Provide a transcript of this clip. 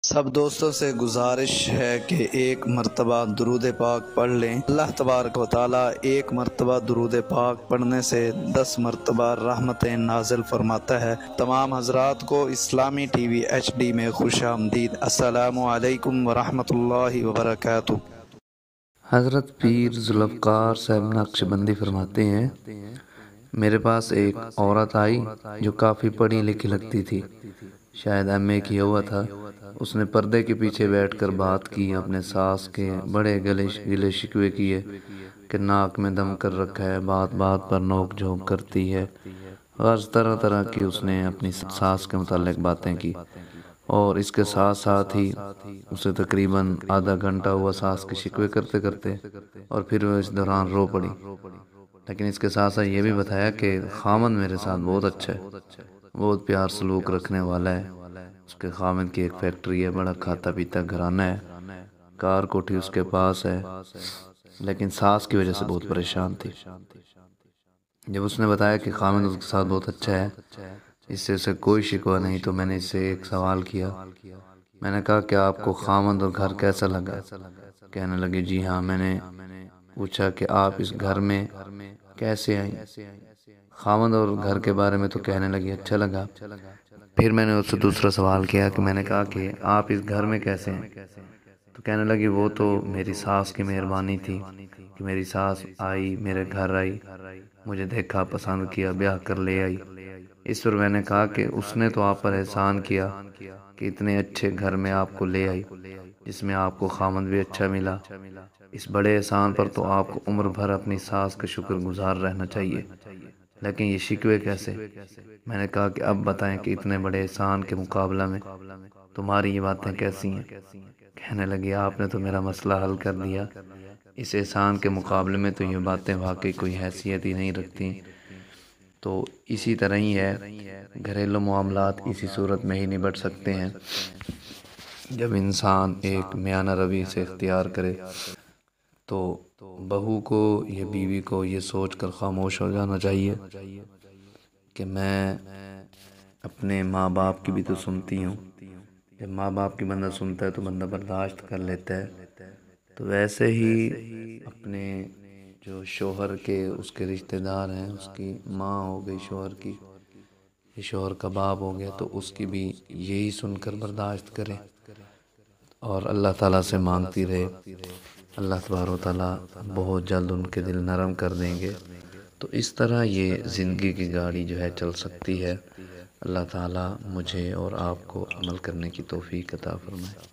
سب دوستوں سے گزارش ہے کہ ایک مرتبہ درود پاک پڑھ لیں۔ اللہ تبارک و تعالیٰ ایک مرتبہ درود پاک پڑھنے سے 10 مرتبہ رحمتیں نازل فرماتا ہے۔ تمام حضرات کو اسلامی ٹی وی HD میں خوش آمدید۔ السلام علیکم ورحمۃ اللہ وبرکاتہ۔ حضرت پیر ذوالفقار صاحب نقشبندی فرماتے ہیں، میرے پاس ایک عورت آئی جو کافی پڑھی لکھی لگتی تھی، شاید MA کیا ہوا تھا۔ اس نے پردے کے پیچھے بیٹھ کر بات کی، اپنے ساس کے بڑے گلے شکوے کیے کہ ناک میں دم کر رکھا ہے، بات بات پر نوک جھونک کرتی ہے، غرض طرح طرح کی اس نے اپنی ساس کے متعلق باتیں کی، اور اس کے ساتھ ساتھ ہی اسے تقریباً آدھا گھنٹہ ہوا ساس کے شکوے کرتے کرتے، اور پھر وہ اس دوران رو پڑی۔ لیکن اس کے ساتھ ساتھ یہ بھی بتایا کہ خامند میرے ساتھ بہت اچھا ہے، بہت پیار سلوک رکھنے والا ہے، اس کے خامند کی ایک فیکٹری ہے، بڑا کھاتا پیتا گھرانہ ہے، کار کوٹھی اس کے پاس ہے، لیکن ساس کی وجہ سے بہت پریشان تھی۔ جب اس نے بتایا کہ خامند اس کے ساتھ بہت اچھا ہے، اس سے اسے کوئی شکوہ نہیں، تو میں نے اس سے ایک سوال کیا۔ میں نے کہا کہ آپ کو خامند اور گھر کیسا لگا؟ کہنے لگے جی ہاں۔ میں نے پوچھا کہ آپ اس گھر میں کیسے آئیں؟ خامند اور گھر کے بارے میں تو کہنے لگی اچھا لگا۔ پھر میں نے اس سے دوسرا سوال کیا کہ میں نے کہا کہ آپ اس گھر میں کیسے ہیں؟ تو کہنے لگی وہ تو میری ساس کی مہربانی تھی کہ میری ساس آئی، میرے گھر آئی، مجھے دیکھا، پسند کیا، بیاہ کر لے آئی۔ اس پر میں نے کہا کہ اس نے تو آپ پر احسان کیا کہ اتنے اچھے گھر میں آپ کو لے آئی، جس میں آپ کو خامند بھی اچھا ملا۔ اس بڑے احسان پر تو آپ کو عمر بھر اپنی ساس کا شکر گزار رہنا چاہیے، لیکن یہ شکوے کیسے؟ میں نے کہا کہ اب بتائیں کہ اتنے بڑے احسان کے مقابلہ میں تمہاری یہ باتیں کیسی ہیں؟ کہنے لگی آپ نے تو میرا مسئلہ حل کر دیا، اس احسان کے مقابلے میں تو یہ باتیں واقعی کوئی حیثیت ہی نہیں رکھتی۔ تو اسی طرح ہی ہے، گھریلو معاملات اسی صورت میں ہی نبٹ سکتے ہیں جب انسان ایک میانہ روی سے اختیار کرے۔ تو بہو کو یا بیوی کو یہ سوچ کر خاموش ہو جانا چاہیے کہ میں اپنے ماں باپ کی بھی تو سنتی ہوں۔ جب ماں باپ کی بندہ سنتا ہے تو بندہ برداشت کر لیتا ہے، تو ویسے ہی اپنے جو شوہر کے اس کے رشتہ دار ہیں، اس کی ماں ہو گئی شوہر کی، یہ شوہر کا باپ ہو گیا، تو اس کی بھی یہی سن کر برداشت کرے اور اللہ تعالیٰ سے مانگتی رہے۔ اللہ تبارک و تعالیٰ بہت جلد ان کے دل نرم کر دیں گے۔ تو اس طرح یہ زندگی کی گاڑی جو ہے چل سکتی ہے۔ اللہ تعالیٰ مجھے اور آپ کو عمل کرنے کی توفیق عطا فرمائے۔